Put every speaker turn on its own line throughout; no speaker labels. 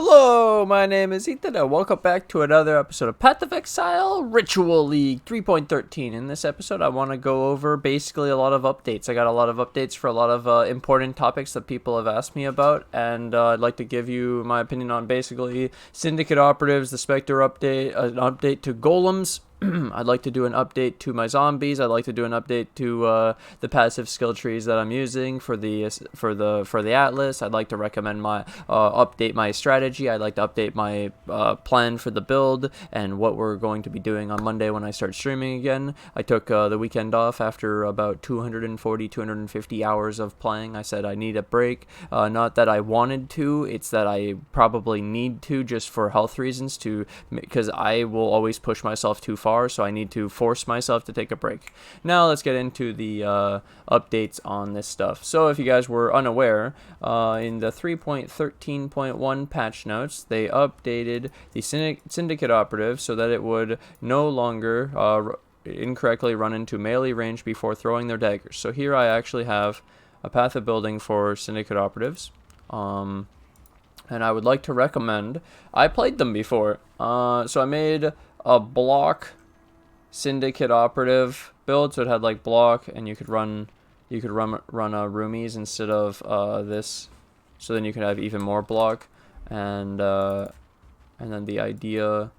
Hello, my name is Ethan, and welcome back to another episode of Path of Exile Ritual League 3.13. In this episode, I want to go over basically a lot of updates. I got a lot of updates for a lot of important topics that people have asked me about, and I'd like to give you my opinion on basically Syndicate Operatives, the Spectre update, an update to golems. I'd like to do an update to my zombies. I'd like to do an update to the passive skill trees that I'm using for the atlas. I'd like to recommend my update my strategy. I'd like to update my plan for the build and what we're going to be doing on Monday when I start streaming again. I took the weekend off after about 250 hours of playing. I said I need a break. Not that I wanted to, it's that I probably need to just for health reasons, because I will always push myself too far. So I need to force myself to take a break. Now let's get into the updates on this stuff. So if you guys were unaware, in the 3.13.1 patch notes, they updated the Syndicate Operative so that it would no longer incorrectly run into melee range before throwing their daggers. So here I actually have a path of building for Syndicate Operatives. And I would like to recommend, I played them before, so I made a block Syndicate Operative build, so it had like block, and you could run roomies instead of this, so then you could have even more block, and then the idea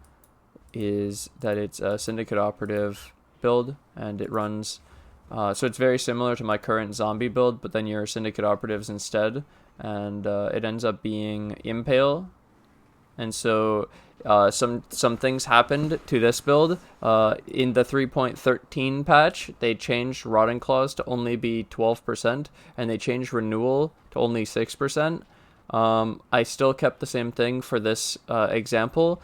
is that it's a Syndicate Operative build, and it runs so it's very similar to my current zombie build, but then you're Syndicate Operatives instead, and it ends up being Impale. And so some things happened to this build. In the 3.13 patch, they changed Rotting Claws to only be 12%, and they changed Renewal to only 6%. I still kept the same thing for this example.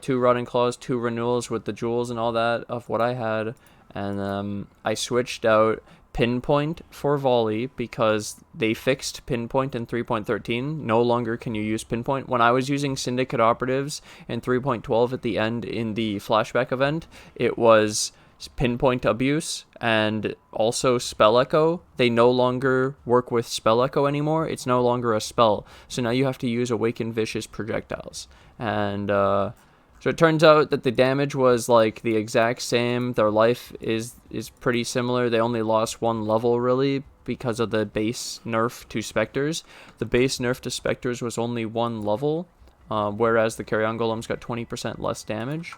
2 Rotting Claws, 2 Renewals with the jewels and all that of what I had. And I switched out pinpoint for volley because they fixed pinpoint in 3.13. No longer can you use pinpoint. When I was using Syndicate Operatives in 3.12 at the end in the flashback event, it was pinpoint abuse and also spell echo. They no longer work with spell echo anymore. It's no longer a spell. So now you have to use awaken vicious projectiles. And so it turns out that the damage was like the exact same. Their life is pretty similar. They only lost 1 level really because of the base nerf to specters. The base nerf to specters was only 1 level, whereas the Carrion Golems got 20% less damage.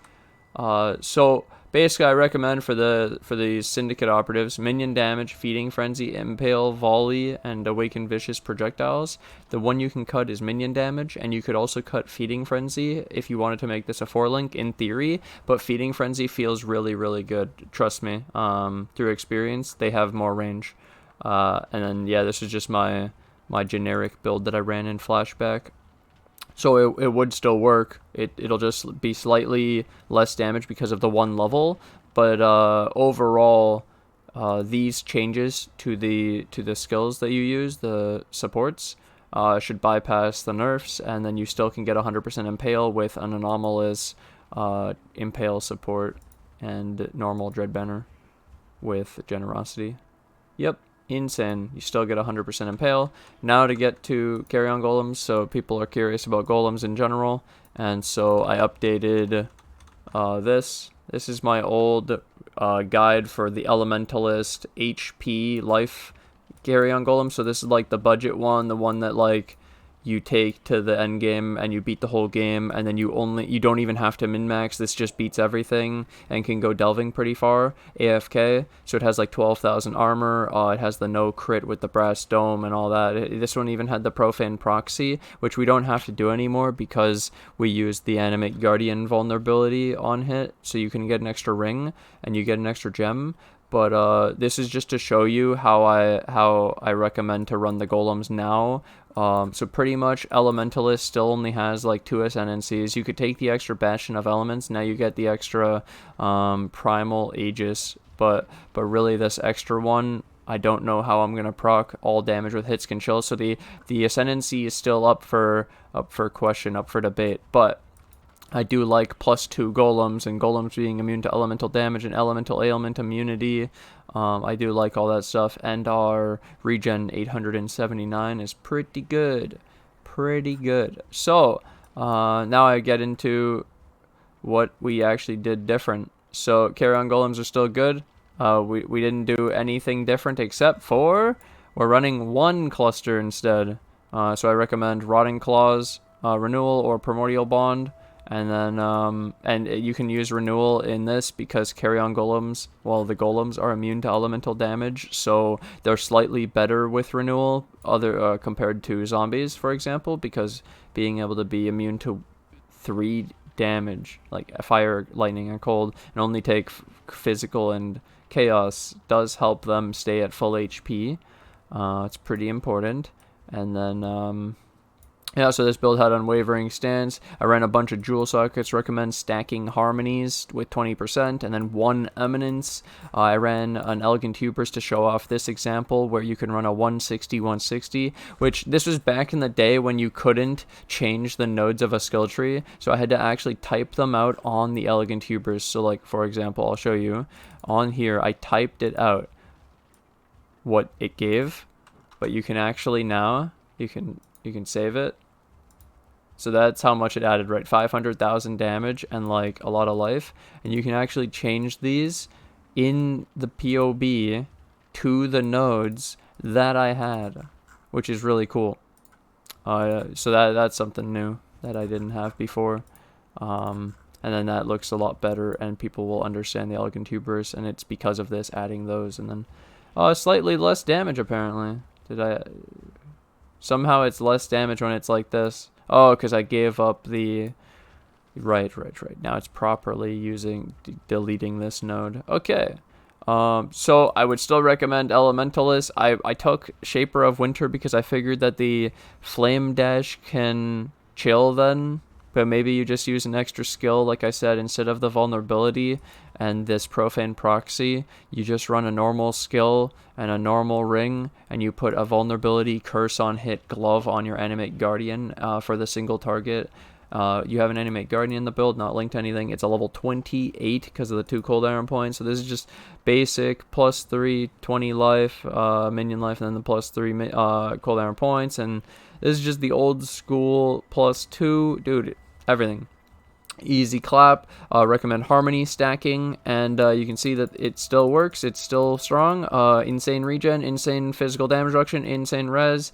So basically, I recommend for the Syndicate Operatives, minion damage, feeding frenzy, impale, volley, and awaken vicious projectiles. The one you can cut is minion damage, and you could also cut feeding frenzy if you wanted to make this a 4-link in theory. But feeding frenzy feels really, really good. Trust me. Through experience, they have more range. And then yeah, this is just my generic build that I ran in flashback. So it would still work. It'll just be slightly less damage because of the 1 level, but overall, these changes to the skills that you use, the supports, should bypass the nerfs, and then you still can get 100% Impale with an anomalous Impale support and normal Dread Banner with generosity. Yep. Insane. You still get 100% Impale. Now to get to Carrion Golems, so people are curious about golems in general, and so I updated this. This is my old guide for the Elementalist HP life Carrion Golem. So this is like the budget one, the one that like you take to the end game and you beat the whole game, and then you don't even have to min-max. This just beats everything and can go delving pretty far AFK. So it has like 12,000 armor. It has the no crit with the brass dome and all that. This one even had the profane proxy, which we don't have to do anymore because we used the animate guardian vulnerability on hit, so you can get an extra ring and you get an extra gem. But this is just to show you how I recommend to run the golems now. So pretty much Elementalist still only has like 2 ascendancies. You could take the extra Bastion of Elements. Now you get the extra Primal Aegis. But really this extra one, I don't know how I'm gonna proc all damage with hits can chill. So the ascendancy is still up for question, up for debate. But I do like +2 golems, and golems being immune to elemental damage and elemental ailment immunity. I do like all that stuff, and our regen 879 is pretty good. So, Now I get into what we actually did different. So Carrion Golems are still good. We didn't do anything different except for we're running one cluster instead. So I recommend Rotting Claws, Renewal, or Primordial Bond. And then, and you can use Renewal in this because Carrion Golems, well, the Golems are immune to elemental damage, so they're slightly better with Renewal, compared to zombies, for example, because being able to be immune to 3 damage, like fire, lightning, and cold, and only take physical and chaos does help them stay at full HP. It's pretty important. And then, yeah, so this build had unwavering stance. I ran a bunch of jewel sockets, recommend stacking harmonies with 20%, and then 1 eminence. I ran an elegant hubris to show off this example where you can run a 160, which this was back in the day when you couldn't change the nodes of a skill tree, so I had to actually type them out on the elegant hubris. So like, for example, I'll show you on here, I typed it out what it gave, but you can actually now, you can save it. So that's how much it added, right? 500,000 damage and like a lot of life. And you can actually change these in the POB to the nodes that I had, which is really cool. So that's something new that I didn't have before. And then that looks a lot better and people will understand the elegant hubris, and it's because of this adding those. And then slightly less damage apparently. Somehow it's less damage when it's like this. Oh, because I gave up the... Right. Now it's properly deleting this node. Okay. So I would still recommend Elementalist. I took Shaper of Winter because I figured that the Flame Dash can chill then. But maybe you just use an extra skill, like I said, instead of the vulnerability and this profane proxy, you just run a normal skill and a normal ring, and you put a vulnerability curse on hit glove on your animate guardian for the single target. You have an animate guardian in the build, not linked to anything. It's a level 28 because of the 2 cooldown points. So this is just basic +3 20 life, minion life, and then the +3 cooldown points. And this is just the old school +2, dude. Everything. Easy clap. Recommend harmony stacking, and you can see that it still works. It's still strong. Insane regen, insane physical damage reduction, insane res,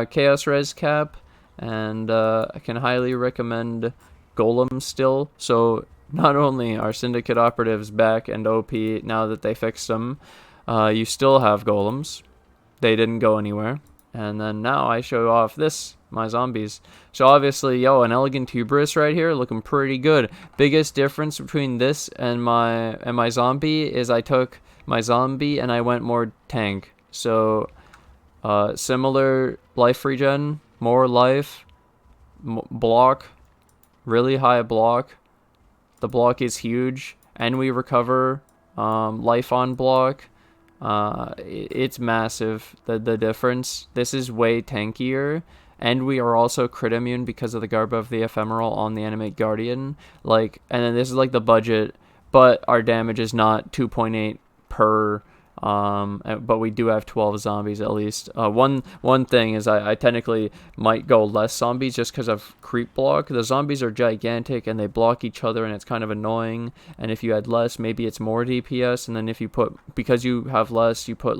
chaos res cap, and I can highly recommend Golem still. So not only are Syndicate Operatives back and OP now that they fixed them, you still have Golems. They didn't go anywhere. And then now I show off my zombies. So obviously, an elegant hubris right here, looking pretty good. Biggest difference between this and my zombie is I took my zombie and I went more tank. So similar life regen, more life, block, really high block. The block is huge, and we recover life on block. It's massive, the difference. This is way tankier, and we are also crit immune because of the Garb of the Ephemeral on the Animate Guardian. And then this is like the budget, but our damage is not 2.8 per, but we do have 12 zombies at least. One thing is I technically might go less zombies just because of creep block. The zombies are gigantic and they block each other, and it's kind of annoying. And if you had less, maybe it's more DPS. And then if you because you have less, you put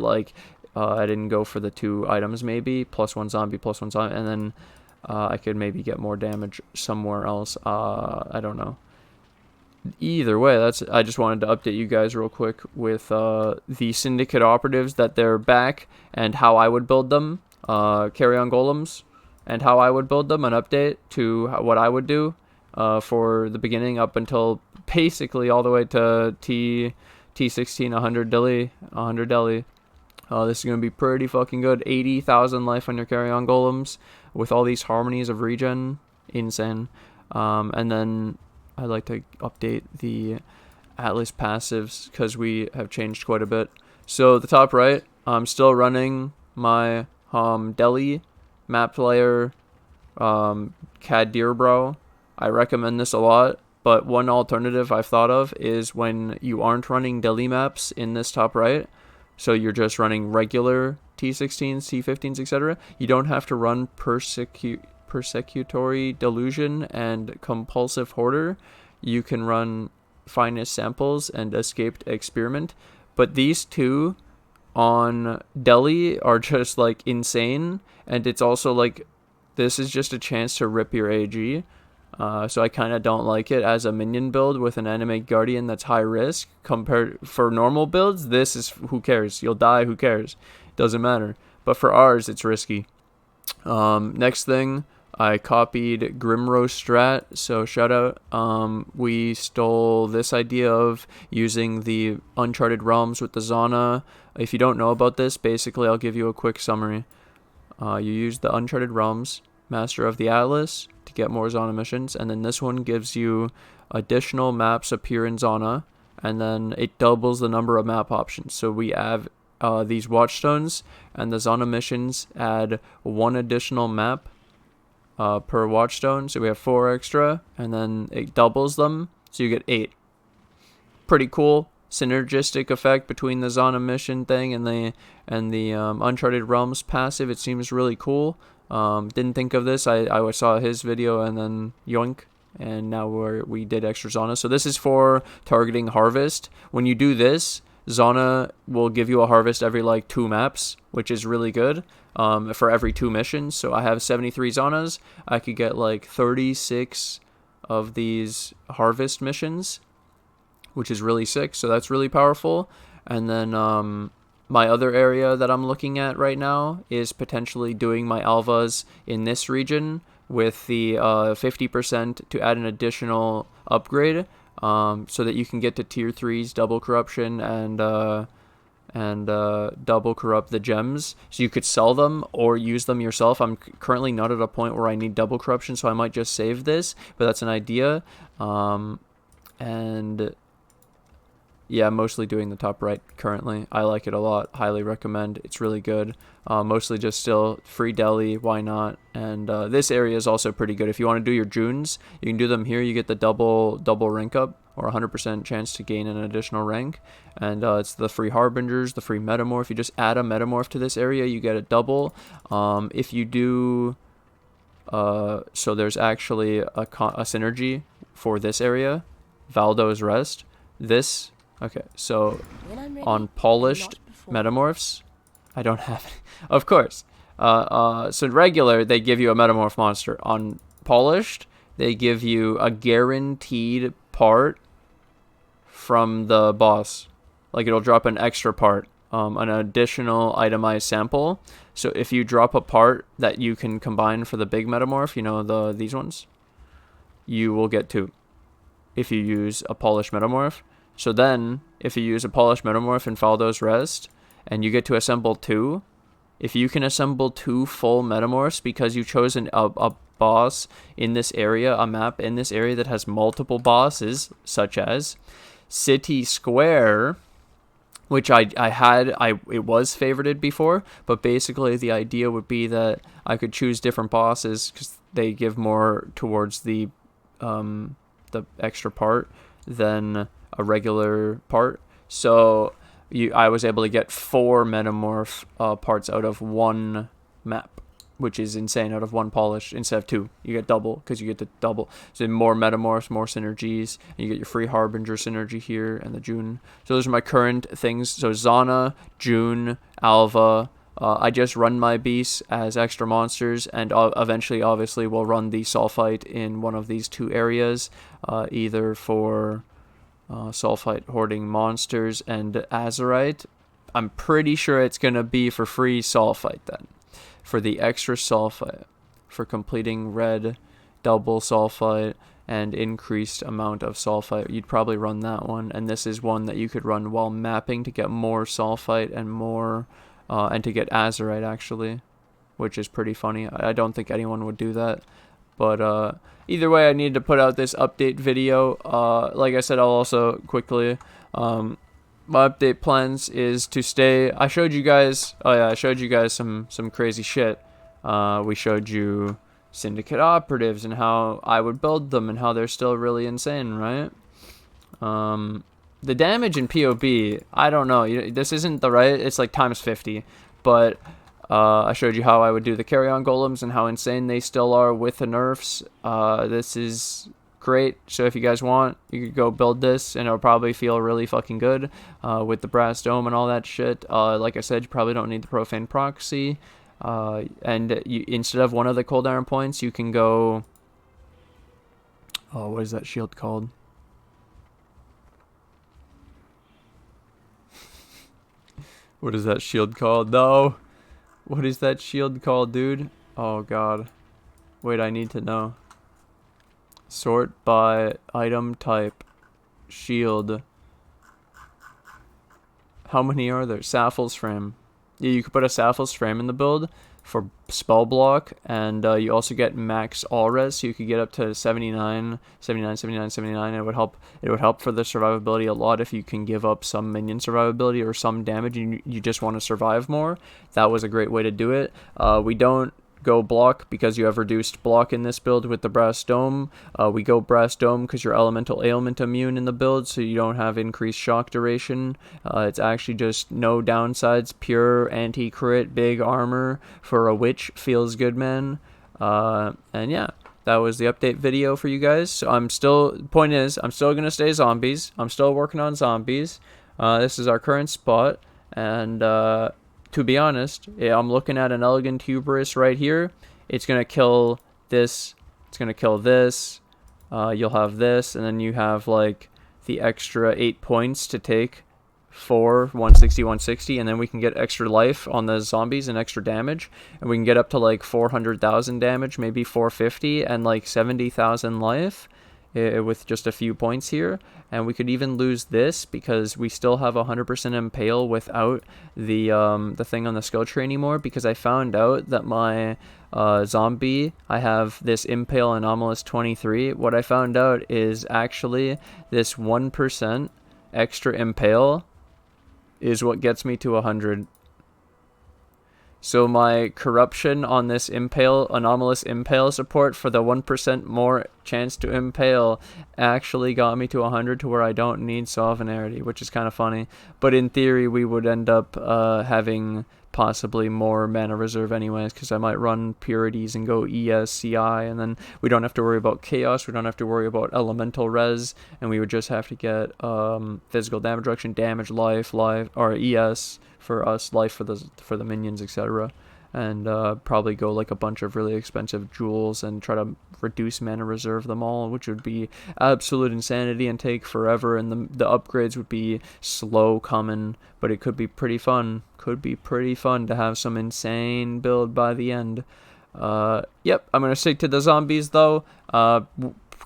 I didn't go for the 2 items, maybe +1 zombie, +1 zombie, and then I could maybe get more damage somewhere else. I don't know. Either way, I just wanted to update you guys real quick with the Syndicate Operatives, that they're back, and how I would build them. Carrion Golems, and how I would build them. An update to what I would do for the beginning up until basically all the way to T16 100 deli. This is going to be pretty fucking good. 80,000 life on your Carrion Golems with all these harmonies of regen. Insane. And then I'd like to update the Atlas passives because we have changed quite a bit. So the top right, I'm still running my Deli map layer CAD Deerbrow. I recommend this a lot, but one alternative I've thought of is when you aren't running Deli maps in this top right, so you're just running regular T16s, T15s, etc. You don't have to run Persecutory Delusion and Compulsive Hoarder, you can run Finest Samples and Escaped Experiment. But these two on Delhi are just like insane, and it's also like this is just a chance to rip your AG. So I kind of don't like it as a minion build with an Animate Guardian that's high risk. Compared for normal builds, this is who cares? You'll die, who cares? Doesn't matter. But for ours, it's risky. Next thing, I copied Grimrose strat, so shout out. We stole this idea of using the Uncharted Realms with the Zana. If you don't know about this, basically I'll give you a quick summary. You use the Uncharted Realms, Master of the Atlas, to get more Zana missions, and then this one gives you additional maps appear in Zana, and then it doubles the number of map options. So we have these Watchstones, and the Zana missions add 1 additional map per Watchstone, so we have 4 extra, and then it doubles them, so you get 8. Pretty cool synergistic effect between the Zana mission thing and the Uncharted Realms passive. It seems really cool. Didn't think of this. I saw his video and then yoink, and now we did extra Zana. So this is for targeting harvest. When you do this, Zana will give you a harvest every like 2 maps, which is really good. For every 2 missions. So I have 73 Zanas. I could get like 36 of these harvest missions, which is really sick. So that's really powerful. And then my other area that I'm looking at right now is potentially doing my alvas in this region with the 50% to add an additional upgrade, so that you can get to tier 3s, double corruption, and double corrupt the gems, so you could sell them or use them yourself. I'm currently not at a point where I need double corruption, so I might just save this, but that's an idea. And yeah, mostly doing the top right currently. I like it a lot. Highly recommend. It's really good. Mostly just still free Delhi. Why not? And this area is also pretty good. If you want to do your Junes, you can do them here. You get the double rank up, or 100% chance to gain an additional rank. And it's the free Harbingers, the free Metamorph. You just add a Metamorph to this area, you get a double. If you do... so there's actually a synergy for this area. Valdo's Rest. This... Okay, so on Polished Metamorphs... I don't have it. Of course. So regular, they give you a Metamorph monster. On Polished, they give you a guaranteed part from the boss. Like, it'll drop an extra part, an additional itemized sample. So if you drop a part that you can combine for the big Metamorph, you know, these ones, you will get 2 if you use a Polished Metamorph. So then, if you use a Polished Metamorph in Faldo's Rest, and you get to assemble 2, if you can assemble 2 full Metamorphs because you chose a boss in this area, a map in this area that has multiple bosses, such as City Square, which it was favorited before, but basically the idea would be that I could choose different bosses because they give more towards the extra part than a regular part. So I was able to get 4 Metamorph parts out of 1 map, which is insane. Out of 1 Polish instead of 2, you get double because you get to double. So more Metamorphs, more synergies, and you get your free Harbinger synergy here and the June. So those are my current things. So Zana, June, Alva. I just run my beasts as extra monsters, and eventually, obviously, we'll run the Sulfite in one of these 2 areas, either for Sulfite hoarding monsters and Azurite. I'm pretty sure it's going to be for free Sulfite then. For the extra Sulfite, for completing red, double Sulfite, and increased amount of Sulfite, you'd probably run that one. And this is one that you could run while mapping to get more Sulfite and more... and to get Azurite, actually, which is pretty funny. I don't think anyone would do that. But either way, I needed to put out this update video. Like I said, I'll also quickly... my update plans is to stay... I showed you guys... Oh yeah, I showed you guys some crazy shit. We showed you Syndicate Operatives and how I would build them and how they're still really insane, right? The damage in POB, I don't know. This isn't the right... It's like times 50. But I showed you how I would do the Carrion Golems and how insane they still are with the nerfs. This is great. So if you guys want, you could go build this, and it'll probably feel really fucking good with the brass dome and all that shit. Like I said, you probably don't need the profane proxy. And instead of one of the cold iron points, you can go... Oh, what is that shield called? What is that shield called? No! What is that shield called, dude? Oh, God. Wait, I need to know. Sort by item type. Shield. How many are there? Sapphire's frame. Yeah, you could put a Sapphire's frame in the build for spell block, and you also get max all res, so you could get up to 79, 79, 79, 79. It would help for the survivability a lot if you can give up some minion survivability or some damage and you just want to survive more. That was a great way to do it. We don't go block because you have reduced block in this build with the brass dome. We go brass dome because you're elemental ailment immune in the build, so you don't have increased shock duration. It's actually just no downsides, pure anti-crit, big armor for a witch. Feels good, man. And yeah, that was the update video for you guys. So point is, I'm still gonna stay zombies. I'm still working on zombies. This is our current spot, and to be honest, I'm looking at an elegant hubris right here. It's going to kill this. It's going to kill this. You'll have this. And then you have like the extra 8 points to take for 160, 160. And then we can get extra life on the zombies and extra damage. And we can get up to like 400,000 damage, maybe 450 and like 70,000 life. With just a few points here, and we could even lose this because we still have 100% impale without the thing on the skill tree anymore, because I found out that my zombie, I have this Impale anomalous 23. What I found out is actually this 1% extra impale is what gets me to 100. So my corruption on this Impale, anomalous Impale support for the 1% more chance to impale actually got me to 100 to where I don't need Sovereignty, which is kind of funny. But in theory, we would end up having possibly more mana reserve anyways, because I might run Purities and go ESCI, and then we don't have to worry about Chaos, we don't have to worry about Elemental Res, and we would just have to get physical damage reduction, damage, life, or ES for us, life for the minions, etc. And probably go like a bunch of really expensive jewels and try to reduce mana reserve them all, which would be absolute insanity and take forever, and the upgrades would be slow coming, but it could be pretty fun. Could be pretty fun to have some insane build by the end. Yep, I'm gonna stick to the zombies though.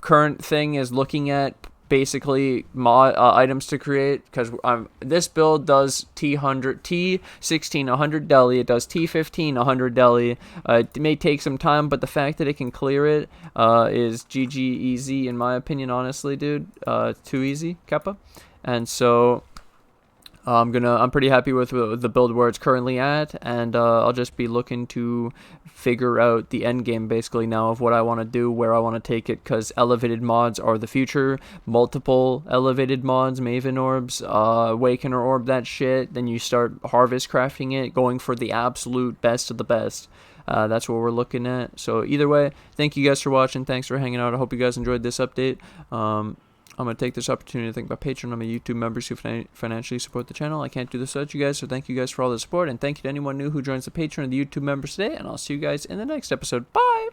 Current thing is looking at basically mod items to create, because this build does T16 100 deli, it does T15 100 deli. It may take some time, but the fact that it can clear it is GG easy in my opinion, honestly, dude. Too easy, Kappa. And so I'm pretty happy with the build where it's currently at, and I'll just be looking to figure out the end game basically now of what I want to do, where I want to take it, because elevated mods are the future. Multiple elevated mods, Maven orbs, Awakener orb, that shit. Then you start harvest crafting it, going for the absolute best of the best. That's what we're looking at. So either way, thank you guys for watching. Thanks for hanging out. I hope you guys enjoyed this update. I'm going to take this opportunity to thank my Patreon and my YouTube members who financially support the channel. I can't do this without you guys, so thank you guys for all the support, and thank you to anyone new who joins the Patreon and the YouTube members today, and I'll see you guys in the next episode. Bye!